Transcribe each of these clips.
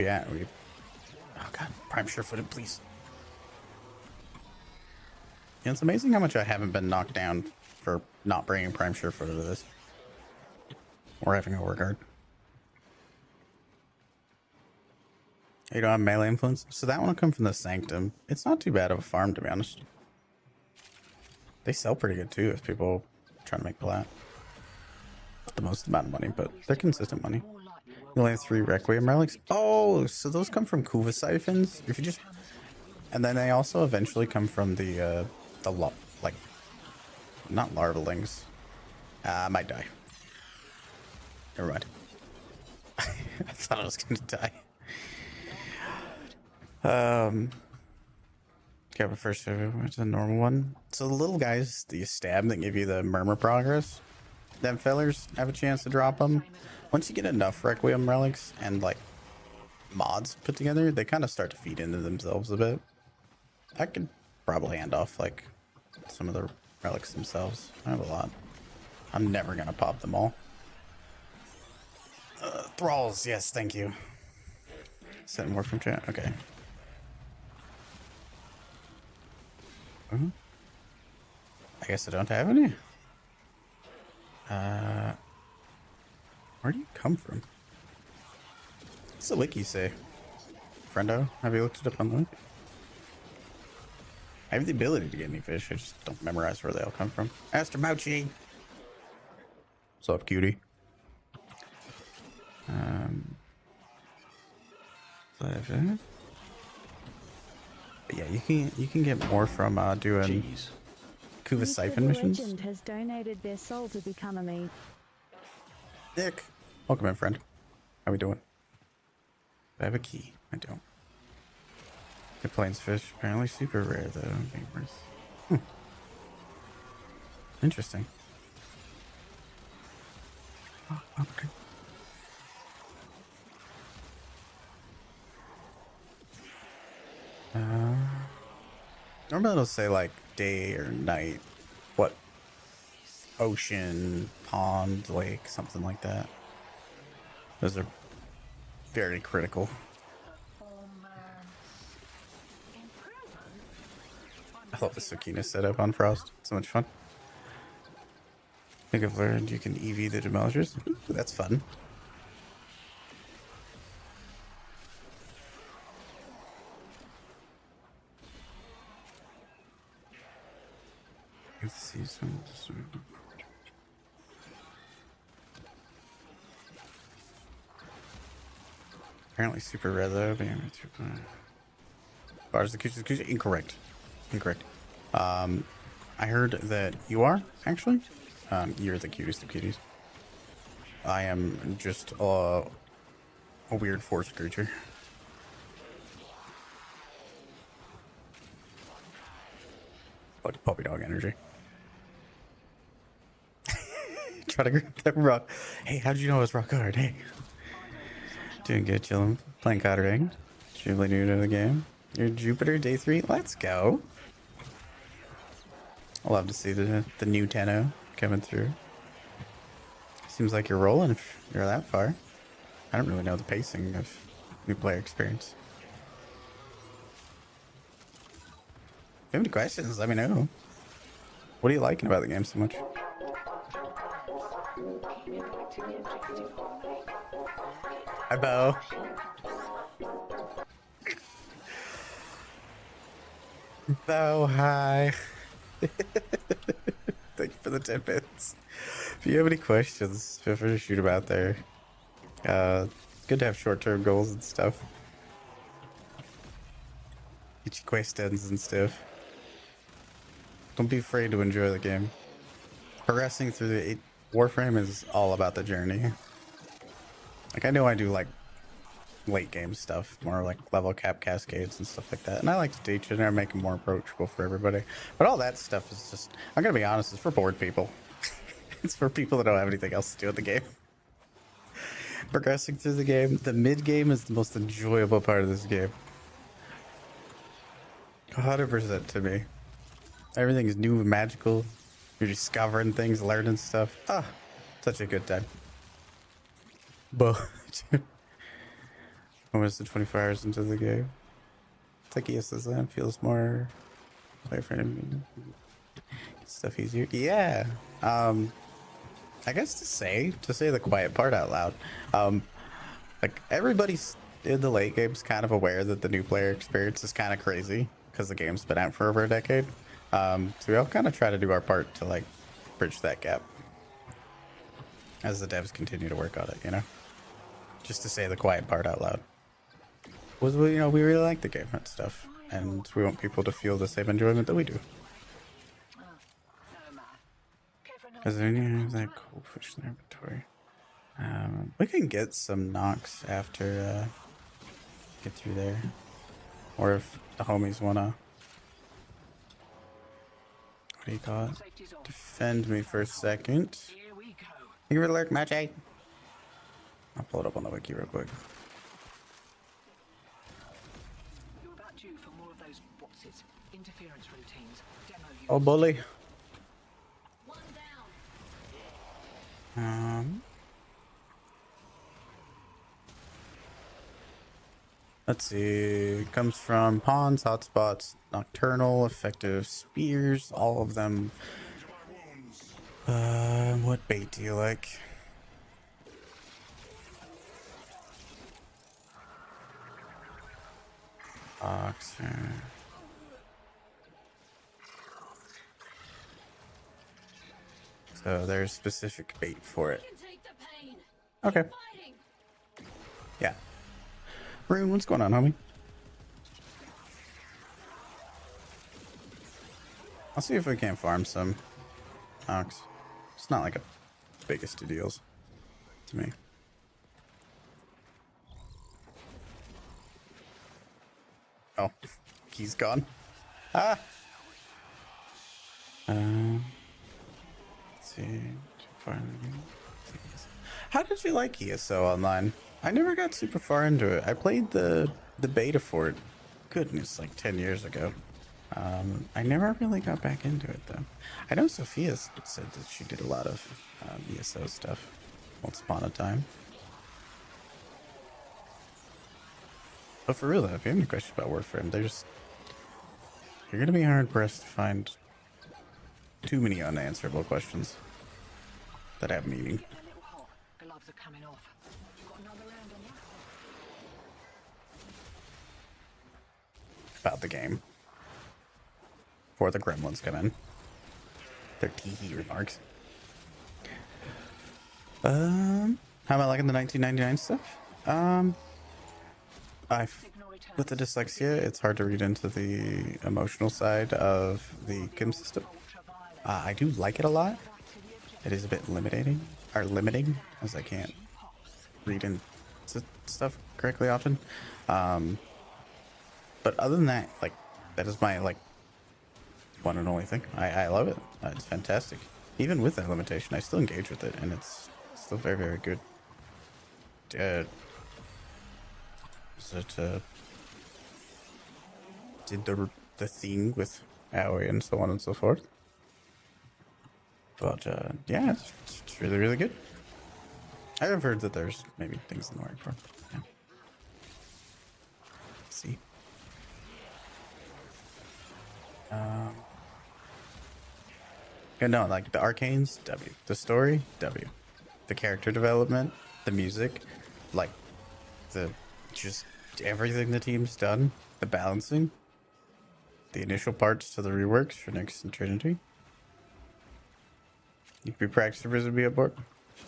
Yeah, we. Oh god, prime sure-footed, please. Yeah, it's amazing how much I haven't been knocked down for not bringing prime sure-footed to this. Or having a war guard. You don't have melee influence? So that one will come from the Sanctum. It's not too bad of a farm, to be honest. They sell pretty good, too, if people try to make plat. Not the most amount of money, but they're consistent money. You only have 3 Requiem relics. Oh, so those come from Kuva siphons? If you just... And then they also eventually come from the like... Not larvalings. I might die. Never mind. I thought I was gonna die. Okay, but first, what's the normal one? So the little guys that you stab that give you the murmur progress, them fellers have a chance to drop them. Once you get enough Requiem relics and like mods put together, they kind of start to feed into themselves a bit. I could probably hand off like some of the relics themselves. I have a lot. I'm never gonna pop them all. Thralls, yes, thank you. Send more from chat. Okay. I guess I don't have any. Where do you come from? What's the wiki say? Friendo, have you looked it up on the wiki? I have the ability to get any fish. I just don't memorize where they all come from. Aster Mouchi. What's up, cutie? But yeah, you can get more from doing Kuva siphon missions. Legend has donated their soul to become a me. Dick, welcome in, friend. How we doing? I have a key. I don't. The plains fish apparently super rare though. Gamers. Interesting. Oh, okay. Normally it'll say like day or night, what ocean, pond, lake, something like that. Those are very critical. I love the Sakina setup on Frost. So much fun. I think I've learned you can EV the demolishers. Ooh, that's fun. Let's see some. Apparently super rare though. Bars the cutest. Incorrect. Incorrect. I heard that you are actually. You're the cutest of cuties. I am just a weird forest creature. Like puppy dog energy. Try to grab that rock. Hey, how did you know it was rock hard? Hey. Doing good, chilling. Playing COD Ring. Extremely new to the game. You're Jupiter day 3. Let's go. I'll love to see the new Tenno coming through. Seems like you're rolling if you're that far. I don't really know the pacing of new player experience. If you have any questions, let me know. What are you liking about the game so much? Hi, Bo. Bo, hi. Thank you for the 10 bits. If you have any questions, feel free to shoot them out there. Good to have short-term goals and stuff. Get your questions and stuff. Don't be afraid to enjoy the game. Progressing through the Warframe is all about the journey. Like, I know I do like late game stuff, more like level cap cascades and stuff like that, and I like to teach it and I make it more approachable for everybody. But all that stuff is just, I'm gonna be honest, it's for bored people. It's for people that don't have anything else to do in the game. Progressing through the game, the mid game is the most enjoyable part of this game. 100% to me. Everything is new and magical. You're discovering things, learning stuff. Ah, such a good time. But Almost the 24 hours into the game. It's like ESSN feels more player friendly. Stuff easier. Yeah. I guess to say the quiet part out loud. Like everybody's in the late game's kind of aware that the new player experience is kind of crazy because the game's been out for over a decade. So we all kind of try to do our part to like bridge that gap as the devs continue to work on it, you know? Just to say the quiet part out loud. Was we, we really like the game and stuff, and we want people to feel the same enjoyment that we do. Is there any that cool fish in the inventory? We can get some knocks after get through there, or if the homies wanna, what do you call it? Defend me for a second. You were alert, match 8. I'll pull it up on the wiki real quick. Oh, bully. Let's see. It comes from pawns, hotspots, nocturnal, effective spears, all of them. What bait do you like? Oxer. So there's specific bait for it. Okay. Yeah. Rune, what's going on, homie? I'll see if we can farm some ox. It's not like a biggest of deals to me. Oh, he's gone. Ah. Let's see. How did you like ESO Online? I never got super far into it. I played the beta for it. Goodness, like 10 years ago. I never really got back into it though. I know Sophia said that she did a lot of ESO stuff once upon a time. But for real though, if you have any questions about Warframe, you're gonna be hard pressed to find too many unanswerable questions that have meaning. About the game. Before the gremlins come in. Their tee-hee remarks. How am I liking the 1999 stuff? With the dyslexia, it's hard to read into the emotional side of the Kim system. I do like it a lot. It is a bit limiting, as I can't read into stuff correctly often. But other than that, like, that is my, like, one and only thing. I love it. It's fantastic. Even with that limitation, I still engage with it, and it's still very, very good. Did the thing with Aoi and so on and so forth. But, yeah, it's really, really good. I have heard that there's maybe things in the work for. Yeah. Let's see. Yeah, no, like the arcanes, W. The story, W. The character development, the music, like just everything the team's done, the balancing, the initial parts to the reworks for Nyx and Trinity. You can be practicing to be aboard.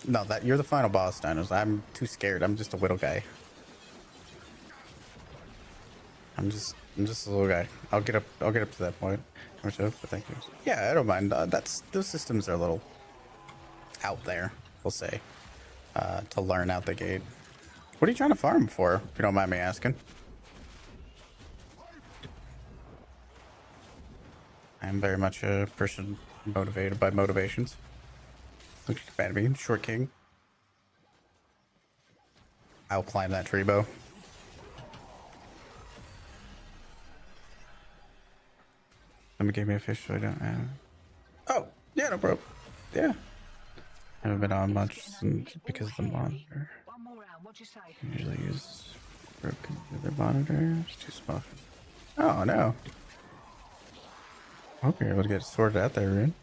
No, that you're the final boss, Dinos. I'm too scared. I'm just a little guy. I'm just a little guy. I'll get up to that point. But thank you. Yeah, I don't mind. Those systems are a little out there, we'll say, to learn out the gate. What are you trying to farm for, if you don't mind me asking? I'm very much a person motivated by motivations. Look at me, short king. I'll climb that tree bow. Somebody gave me a fish so I don't have. Oh, yeah, no problem. Yeah. Haven't been on much since because of the monitor. Usually use Broken other monitors. Too small. Oh no. Hope you're able to get it sorted out there, Rune.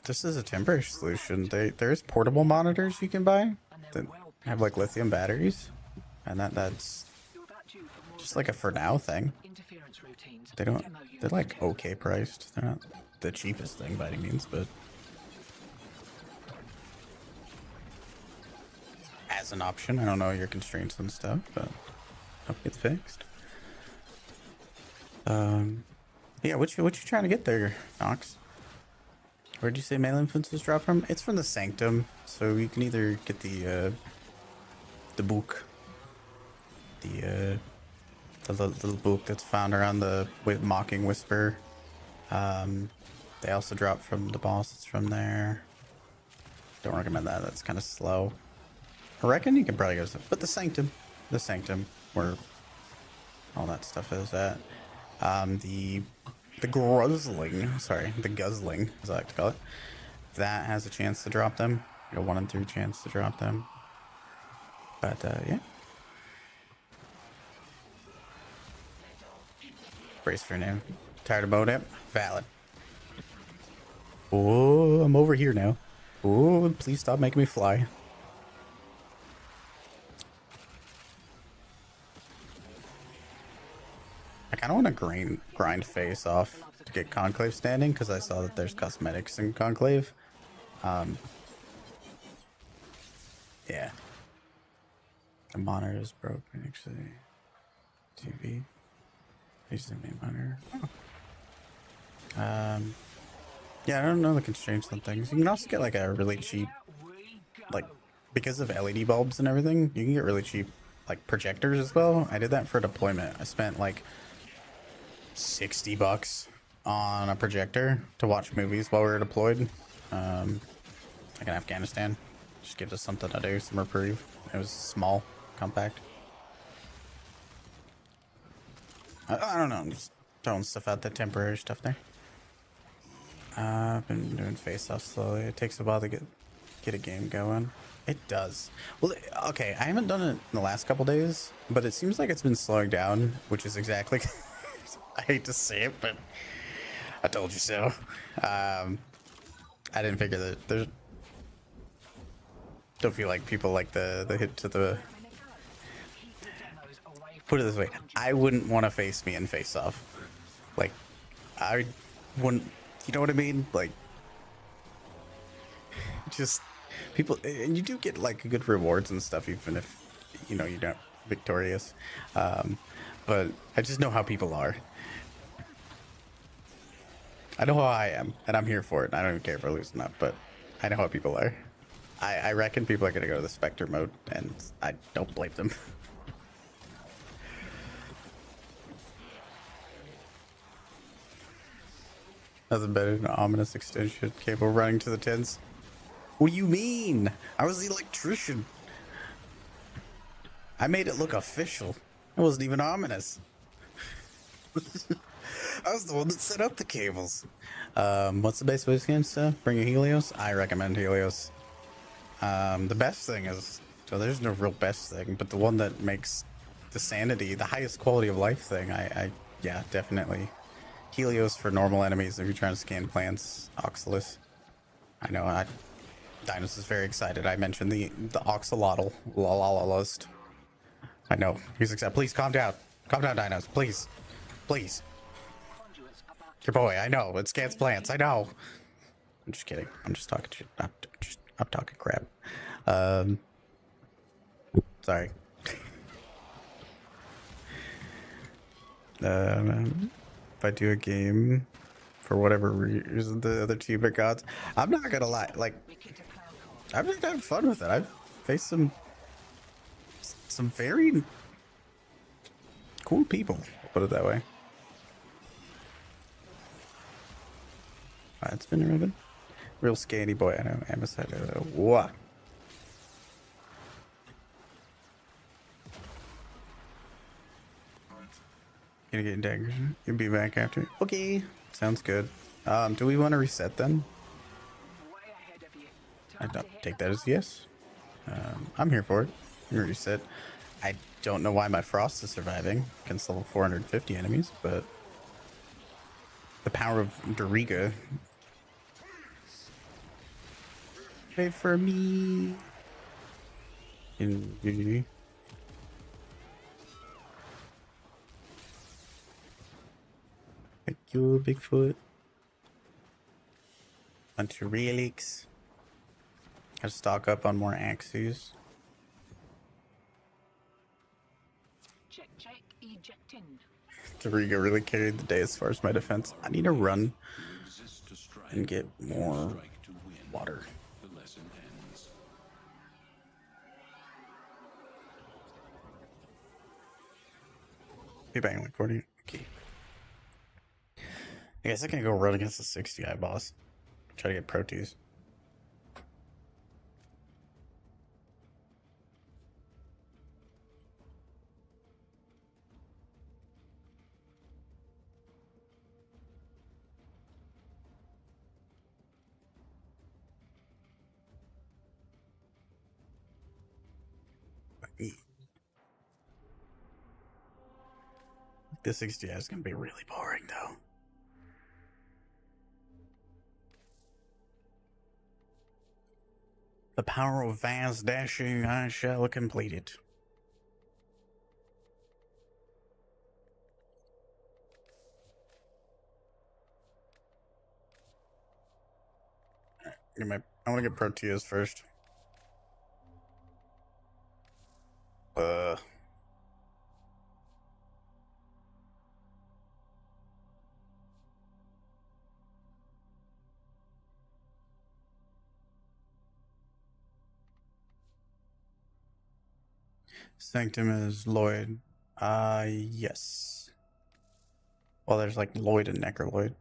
This is a temporary solution. There's portable monitors you can buy that have like lithium batteries, and that's just like a for now thing. They're like okay priced. They're not the cheapest thing by any means, but as an option. I don't know your constraints and stuff, but hope it gets fixed. Yeah, what you trying to get there, Nox? Where'd you say melee influences drop from? It's from the Sanctum, so you can either get the book, the little book that's found around the Mocking Whisper. They also drop from the boss that's from there. Don't recommend that. That's kind of slow. I reckon you can probably go to, but the Sanctum, where all that stuff is at. The guzzling, as I like to call it, that has a chance to drop them. Like a 1 in 3 chance to drop them. But yeah. Brace for now. Tired of Modem? Valid. Oh, I'm over here now. Oh, please stop making me fly. I kind of want to grind face off to get Conclave standing, because I saw that there's cosmetics in Conclave. Yeah. The monitor is broken, actually. TV. Here's the main monitor. Oh. Yeah, I don't know the constraints on things. You can also get like a really cheap, like, because of LED bulbs and everything, you can get really cheap, like, projectors as well. I did that for deployment. I spent like $60 on a projector to watch movies while we were deployed. Like in Afghanistan. Just gives us something to do, some reprieve. It was small, compact. I don't know, I'm just throwing stuff out there, temporary stuff there. I've been doing face-off slowly. It takes a while to get a game going. It does. Well, okay, I haven't done it in the last couple days, but it seems like it's been slowing down, which is exactly... I hate to say it, but I told you so. I didn't figure that there's... Don't feel like people like the hit to the... Put it this way, I wouldn't want to face me in face off. Like, I wouldn't... You know what I mean? Like, just people... And you do get, like, good rewards and stuff, even if, you know, you're not victorious. But I just know how people are. I know how I am, and I'm here for it. I don't even care if I lose or not, but I know how people are. I reckon people are going to go to the Spectre mode, and I don't blame them. Nothing better than an ominous extension cable running to the tents. What do you mean? I was the electrician. I made it look official. It wasn't even ominous. I was the one that set up the cables. What's the base voice game stuff? Bring a Helios? I recommend Helios. The best thing is, so there's no real best thing, but the one that makes the sanity, the highest quality of life thing, yeah, definitely. Helios for normal enemies if you're trying to scan plants. Oxalis. I know, Dinos is very excited. I mentioned the Oxalotl list. I know. He's excited. Please calm down. Calm down, Dinos. Please. Please. Your boy, I know. It scans plants. I know. I'm just kidding. I'm just talking shit. I'm talking crap. Sorry. If I do a game for whatever reason, the other team are gods, I'm not gonna lie. Like, I've been having fun with it. I've faced some very cool people. I'll put it that way. It's been real good. Real scanty boy. I know. Amoside. What? Gonna get daggers. You'll be back after. Okay. Sounds good. Do we want to reset then? I don't take that as yes. I'm here for it. You already said. I don't know why my Frost is surviving against level 450 enemies, but the power of Doriga. Wait for me. In GG. Thank you, Bigfoot. Bunch of relics. Gotta stock up on more axes. Check, ejecting. Doriga really carried the day as far as my defense. I need to run and get more water. Be back in recording. Okay. I guess I can go run against the 60 eye boss. Try to get proteus. This 60 is gonna be really boring though. The power of vast dashing, I shall complete it. I want to get proteas first. Sanctum is Lloyd. Yes. Well, there's like Lloyd and Necroloid,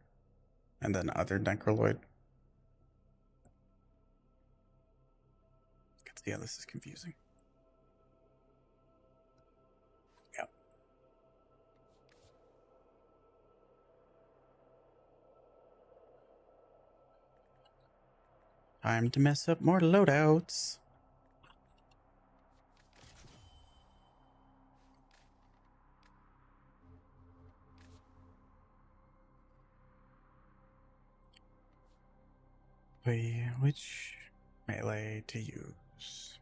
and then other Necroloid. Yeah, this is confusing. Yep. Time to mess up more loadouts. Wait, which melee to use?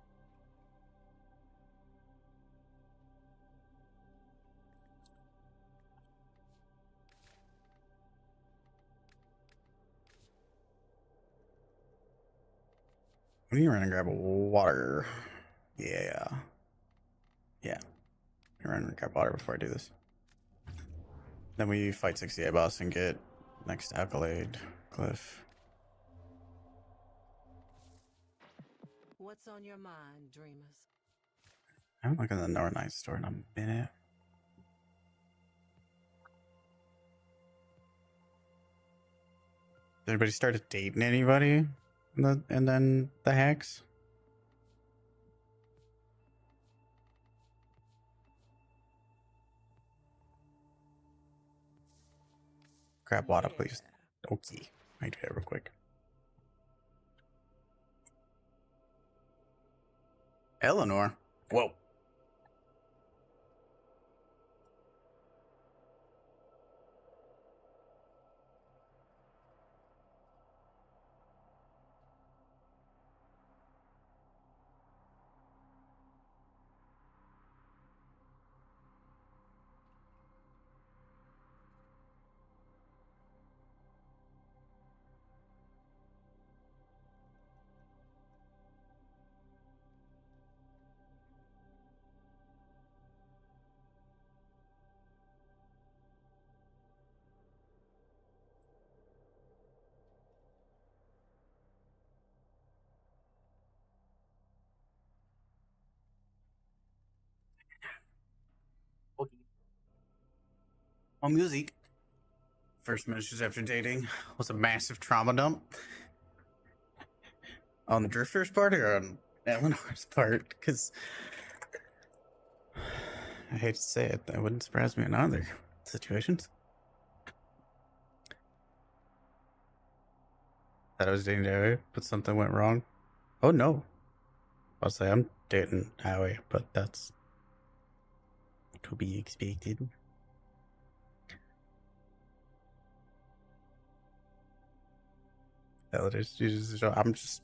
We need to run and grab water. Yeah. Yeah. Run and grab water before I do this. Then we fight 68 boss and get next accolade glyph. What's on your mind, dreamers? I haven't looked at the Northern store in a minute. Did anybody started dating anybody? And then the hacks? Grab water, please. Okay. I do that real quick. Eleanor? Whoa. Oh, music. First messages after dating was a massive trauma dump. On the Drifter's part or on Eleanor's part? Because I hate to say it, that wouldn't surprise me in other situations. That I was dating Derry, but something went wrong. Oh no. I'll say I'm dating Howie, but that's to be expected. I'm just.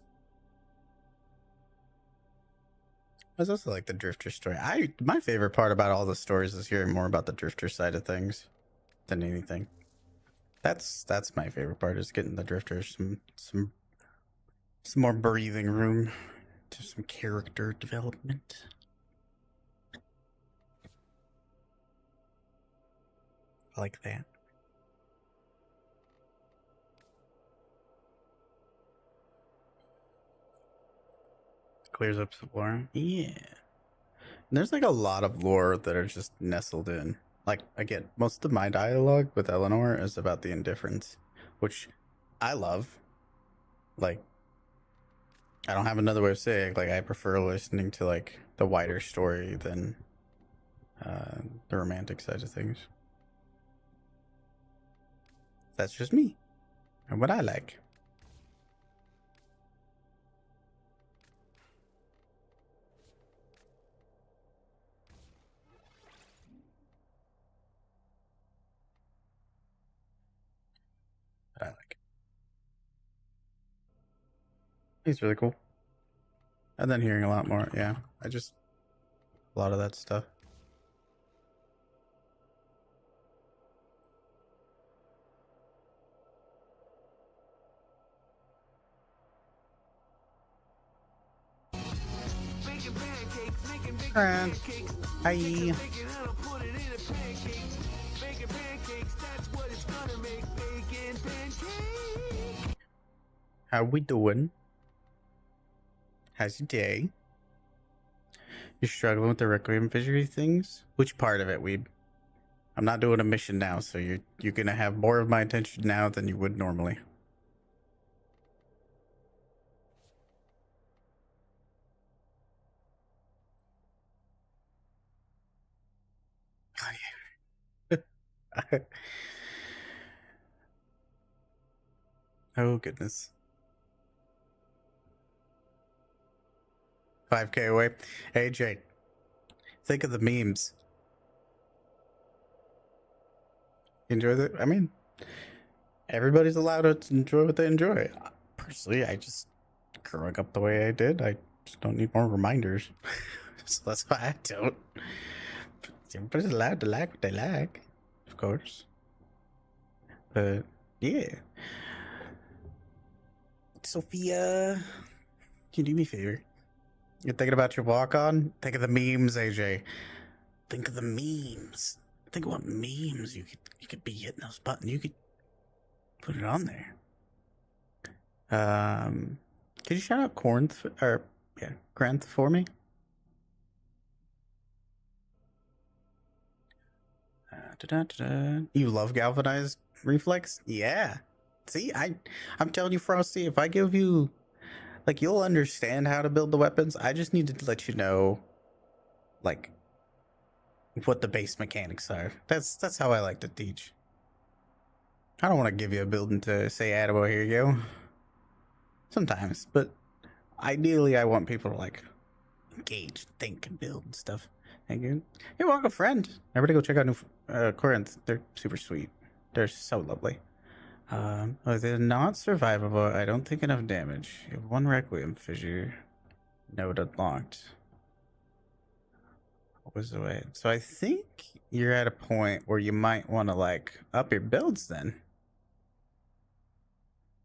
I also like the Drifter story. My favorite part about all the stories is hearing more about the Drifter side of things than anything. That's my favorite part, is getting the Drifters some more breathing room to some character development. I like that. Clears up some lore. Yeah. And there's like a lot of lore that are just nestled in. Like, again, most of my dialogue with Eleanor is about the indifference, which I love. Like, I don't have another way of saying it. Like, I prefer listening to like the wider story than the romantic side of things. That's just me and what I like. What I like. He's really cool. And then hearing a lot more. Yeah, a lot of that stuff. And hi. How we doing? How's your day? You're struggling with the Requiem Fishery things? Which part of it, Weeb? I'm not doing a mission now, so you're gonna have more of my attention now than you would normally. Oh goodness. 5K away. Hey Jake, think of the memes. Enjoy the. I mean, everybody's allowed to enjoy what they enjoy. Personally, I just growing up the way I did, I just don't need more reminders. So that's why I don't. Everybody's allowed to like what they like, of course. But yeah. Sophia, can you do me a favor? You're thinking about your walk on? Think of the memes, AJ. Think of the memes. Think of what memes you could be hitting those buttons. You could put it on there. Could you shout out Granth for me? You love galvanized reflex? Yeah. See, I'm telling you, Frosty, if I give you, like, you'll understand how to build the weapons. I just need to let you know, like, what the base mechanics are. That's how I like to teach. I don't want to give you a building to say, "Attaboy, here you go." Sometimes, but ideally, I want people to like engage, think, and build and stuff. Thank you. You're welcome, friend. Everybody go check out New Corinth. They're super sweet. They're so lovely. Oh, they're not survivable. I don't think enough damage. You have one Requiem fissure. Node unlocked. What was the way? So I think you're at a point where you might want to like up your builds then.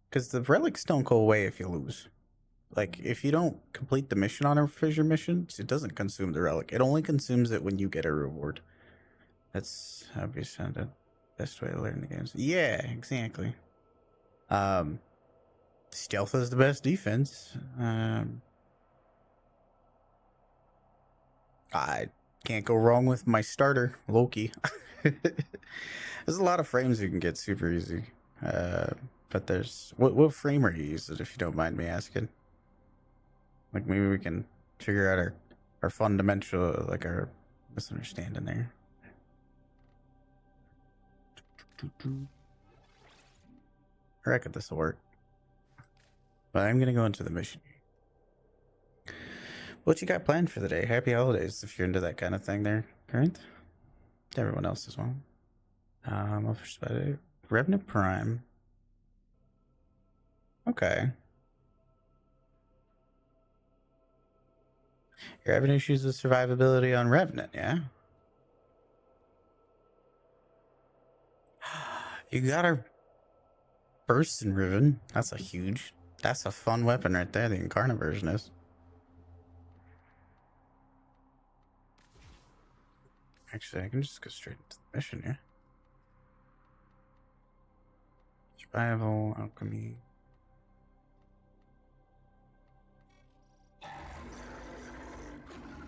Because the relics don't go away if you lose. Like, if you don't complete the mission on a fissure mission, it doesn't consume the relic. It only consumes it when you get a reward. That's how we send it. Best way to learn the games. Yeah, exactly. Stealth is the best defense. I can't go wrong with my starter, Loki. There's a lot of frames you can get super easy. But there's what frame are you using, if you don't mind me asking? Like, maybe we can figure out our fundamental, like, our misunderstanding there. I reckon this will work. But I'm gonna go into the mission. What you got planned for the day? Happy holidays if you're into that kind of thing there, Current. Everyone else as well. Revenant Prime. Okay. You're having issues with survivability on Revenant, yeah? You got our Burst and Riven. That's a fun weapon right there, the Incarnate version is. Actually, I can just go straight into the mission here. Survival, alchemy.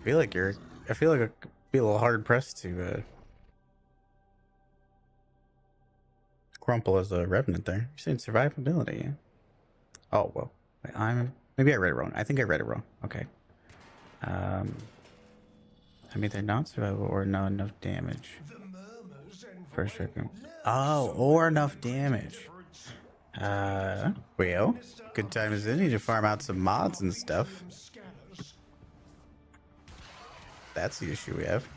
I feel like I'd be a little hard pressed to crumple as a revenant there. You're saying survivability, yeah? Oh well. Wait, maybe I read it wrong. I think I read it wrong. Okay. I mean they're not survivable or not enough damage. First record. Oh, or enough damage. Well, good time as any to farm out some mods and stuff. That's the issue we have.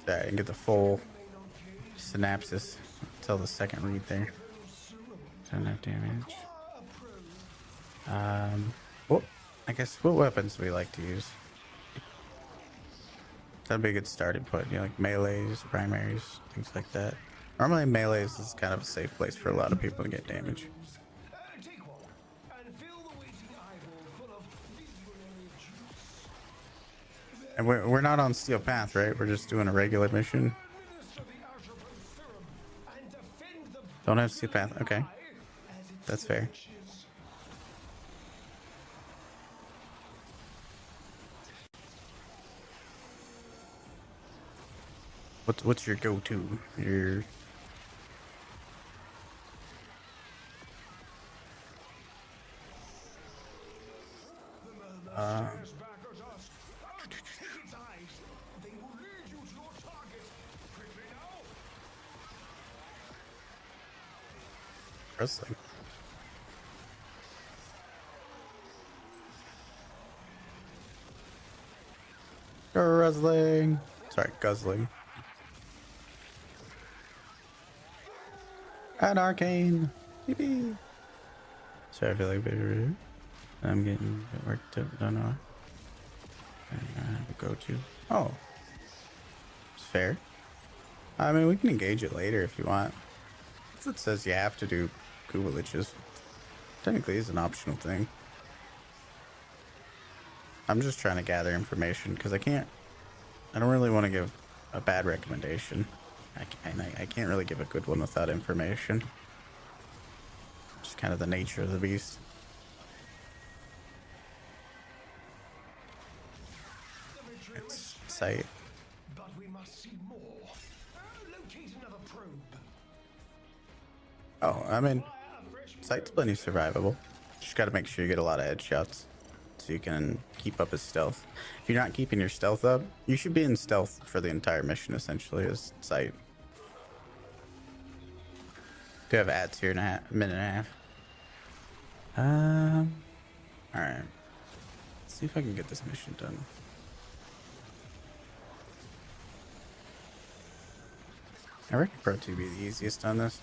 I didn't get the full synapses until the second read there. Don't have damage. Well, I guess what weapons do we like to use? That'd be a good starting point. You know, like melees, primaries, things like that. Normally melees is kind of a safe place for a lot of people to get damage. And we're not on Steel Path, right? We're just doing a regular mission. Don't have Steel Path. Okay. That's fair. What's your go-to? Your wrestling. Wrestling. Sorry, guzzling. And arcane. Yippee. Sorry, I feel like a bit rude. I'm getting a bit worked up. Don't know. I don't have a go-to. Oh. It's fair. I mean, we can engage it later if you want. If it says you have to do Kuwaliches, technically is an optional thing. I'm just trying to gather information because I don't really want to give a bad recommendation. I can't really give a good one without information. Just kind of the nature of the beast. It's sight. But we must see more. Locate another probe. Oh, I mean, sight's plenty survivable. Just got to make sure you get a lot of headshots so you can keep up his stealth. If you're not keeping your stealth up, you should be in stealth for the entire mission essentially as sight. Do have ads here in a minute and a half. Alright. Let's see if I can get this mission done. I reckon Pro 2 be the easiest on this.